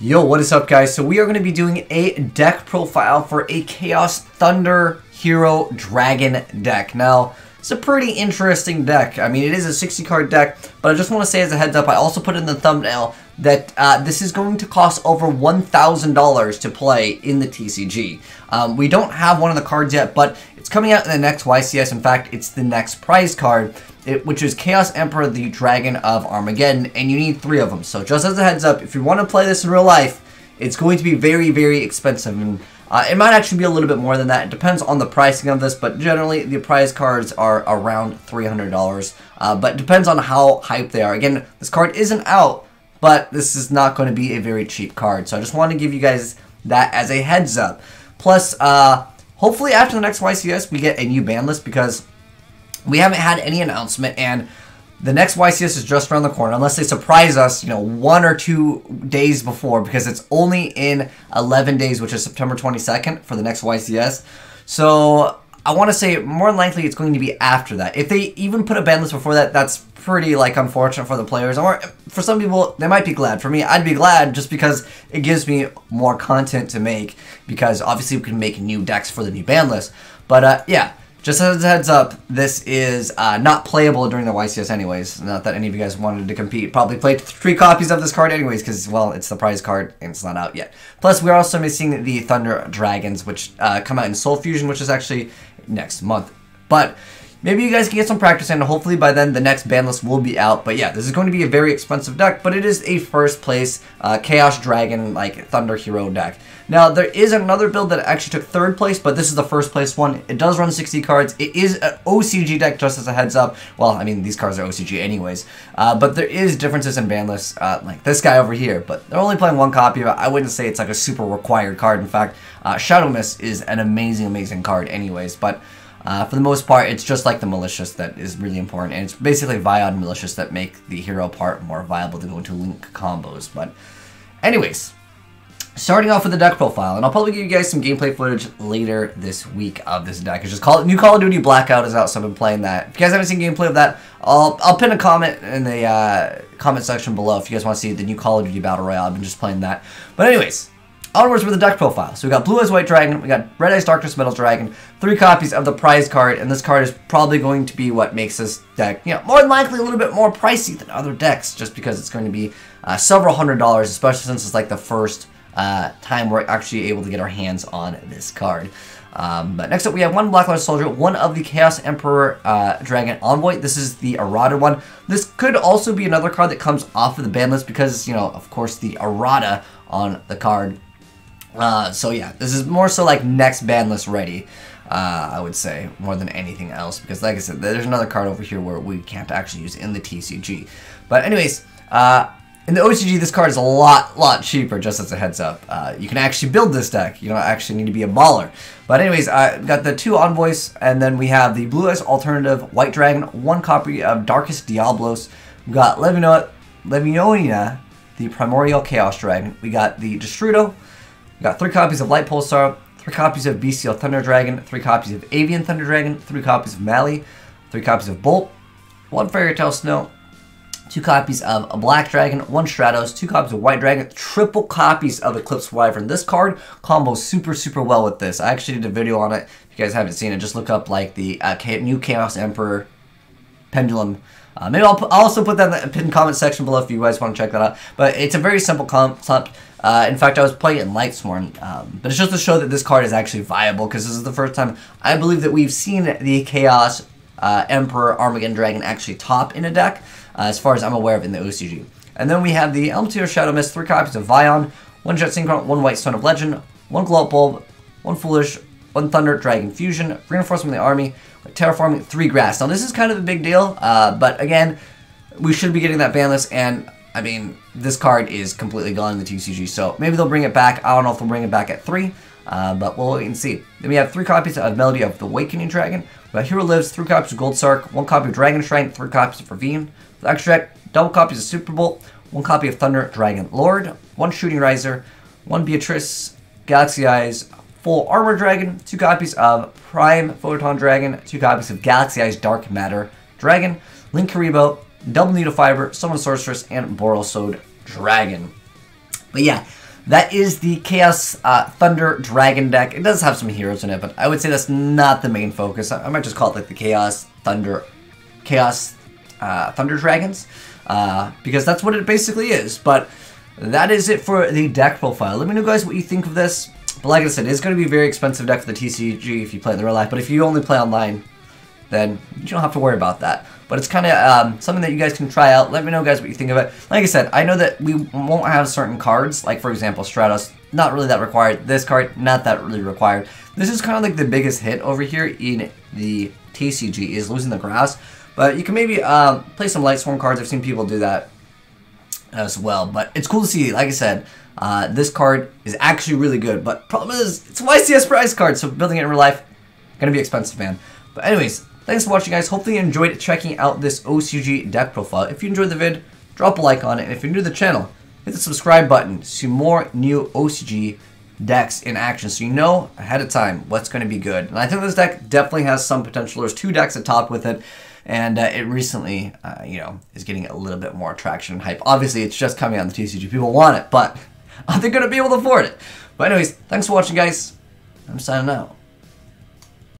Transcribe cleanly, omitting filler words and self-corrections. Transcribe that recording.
Yo, what is up, guys? So we are going to be doing a deck profile for a Chaos Thunder Hero Dragon deck. Now, it's a pretty interesting deck. I mean, it is a 60 card deck, but I just want to say as a heads up, I also put in the thumbnail that this is going to cost over $1,000 to play in the TCG. We don't have one of the cards yet, but it's coming out in the next YCS. In fact, it's the next prize card, which is Chaos Emperor, the Dragon of Armageddon, and you need 3 of them. So just as a heads up, if you want to play this in real life, it's going to be very, very expensive, and it might actually be a little bit more than that. It depends on the pricing of this, but generally the prize cards are around $300, but it depends on how hyped they are. Again, this card isn't out, but this is not going to be a very cheap card, so I just want to give you guys that as a heads up. Plus, hopefully after the next YCS, we get a new ban list, because we haven't had any announcement, and the next YCS is just around the corner, unless they surprise us, you know, 1 or 2 days before, because it's only in 11 days, which is September 22nd for the next YCS. So I want to say more than likely it's going to be after that. If they even put a ban list before that, that's pretty, like, unfortunate for the players. Or for some people, they might be glad. For me, I'd be glad just because it gives me more content to make, because obviously we can make new decks for the new ban list. But yeah. Just as a heads up, this is not playable during the YCS anyways. Not that any of you guys wanted to compete. Probably played 3 copies of this card anyways, because, well, it's the prize card and it's not out yet. Plus, we're also missing the Thunder Dragons, which come out in Soul Fusion, which is actually next month. But maybe you guys can get some practice in, and hopefully by then the next ban list will be out. But yeah, this is going to be a very expensive deck, but it is a first place Chaos Dragon, like, Thunder Hero deck. Now, there is another build that actually took 3rd place, but this is the first place one. It does run 60 cards. It is an OCG deck, just as a heads up. Well, I mean, these cards are OCG anyways. But there is differences in ban lists, like this guy over here. But they're only playing 1 copy of it. I wouldn't say it's like a super required card. In fact, Shadow Mist is an amazing, amazing card anyways. But for the most part, it's just like the Malicious that is really important. And it's basically Viod and Malicious that make the hero part more viable to go into link combos. But anyways, starting off with the deck profile, and I'll probably give you guys some gameplay footage later this week of this deck. It's just new Call of Duty Blackout is out, so I've been playing that. If you guys haven't seen gameplay of that, I'll pin a comment in the comment section below if you guys want to see the new Call of Duty Battle Royale. I've been just playing that. But anyways, onwards with the deck profile. So we got Blue Eyes White Dragon, we got Red Eyes Darkness Metal Dragon, 3 copies of the prize card, and this card is probably going to be what makes this deck, you know, more than likely a little bit more pricey than other decks, just because it's going to be several $100s, especially since it's like the first time we're actually able to get our hands on this card. But next up, we have 1 Black Light Soldier, 1 of the Chaos Emperor Dragon Envoy. This is the errata one. This could also be another card that comes off of the ban list because, you know, of course, the errata on the card. So yeah, this is more so like next ban list ready, I would say, more than anything else. Because like I said, there's another card over here where we can't actually use in the TCG. But anyways, in the OCG, this card is a lot cheaper, just as a heads up. You can actually build this deck. You don't actually need to be a baller. But anyways, got the 2 Envoys, and then we have the Blue Eyes Alternative White Dragon, 1 copy of Darkest Diablos. We got Levionia, the Primordial Chaos Dragon. We got the Destrudo. We got 3 copies of Light Pulsar, 3 copies of Bestial Thunder Dragon, 3 copies of Avian Thunder Dragon, 3 copies of Mali, 3 copies of Bolt, 1 Fairy Tale Snow, 2 copies of a Black Dragon, 1 Stratos, 2 copies of White Dragon, triple copies of Eclipse Wyvern. This card combos super well with this. I actually did a video on it. If you guys haven't seen it, just look up like the new Chaos Emperor Pendulum. Maybe I'll also put that in the pinned comment section below if you guys want to check that out. But it's a very simple concept. In fact, I was playing it in Lightsworn, but it's just to show that this card is actually viable, because this is the first time I believe that we've seen the Chaos Emperor Armageddon Dragon actually top in a deck, as far as I'm aware of in the OCG. And then we have the Elmtear Shadow Mist, 3 copies of Vion, 1 Jet Synchron, 1 White Stone of Legend, 1 Glow Up Bulb, 1 Foolish, 1 Thunder Dragon Fusion, Reinforcement of the Army, Terraforming, 3 Grass. Now this is kind of a big deal, but again, we should be getting that ban list, and I mean, this card is completely gone in the TCG, so maybe they'll bring it back. I don't know if they'll bring it back at 3, but we'll wait and see. Then we have 3 copies of Melody of the Awakening Dragon. We got Hero Lives, 3 copies of Gold Sark, 1 copy of Dragon Shrine, 3 copies of Ravine. For Extract, double copies of Super Bolt, 1 copy of Thunder Dragon Lord, 1 Shooting Riser, 1 Beatrice, Galaxy Eyes, Full Armor Dragon, 2 copies of Prime Photon Dragon, 2 copies of Galaxy Eyes Dark Matter Dragon, Link Karibo, Double Needle Fiber, Summon Sorceress, and Borosode Dragon. But yeah, that is the Chaos Thunder Dragon deck. It does have some heroes in it, but I would say that's not the main focus. I might just call it like the Chaos Thunder Dragons, because that's what it basically is. But that is it for the deck profile. Let me know, guys, what you think of this. But like I said, it's going to be a very expensive deck for the TCG if you play it in real life. But if you only play online, then you don't have to worry about that. But it's kind of something that you guys can try out. Let me know, guys, what you think of it. Like I said, I know that we won't have certain cards, like, for example, Stratos, not really that required. This card, not that really required. This is kind of like the biggest hit over here in the TCG, is losing the grass. But you can maybe play some Lightsworn cards. I've seen people do that as well. But it's cool to see, like I said, this card is actually really good. But problem is, it's a YCS prize card, so building it in real life, gonna be expensive, man. But anyways, thanks for watching, guys. Hopefully you enjoyed checking out this OCG deck profile. If you enjoyed the vid, drop a like on it. And if you're new to the channel, hit the subscribe button to see more new OCG decks in action, so you know ahead of time what's going to be good. And I think this deck definitely has some potential. There's 2 decks at top with it, and it recently, you know, is getting a little bit more traction and hype. Obviously, it's just coming on the TCG. People want it, but are they going to be able to afford it? But anyways, thanks for watching, guys. I'm signing out.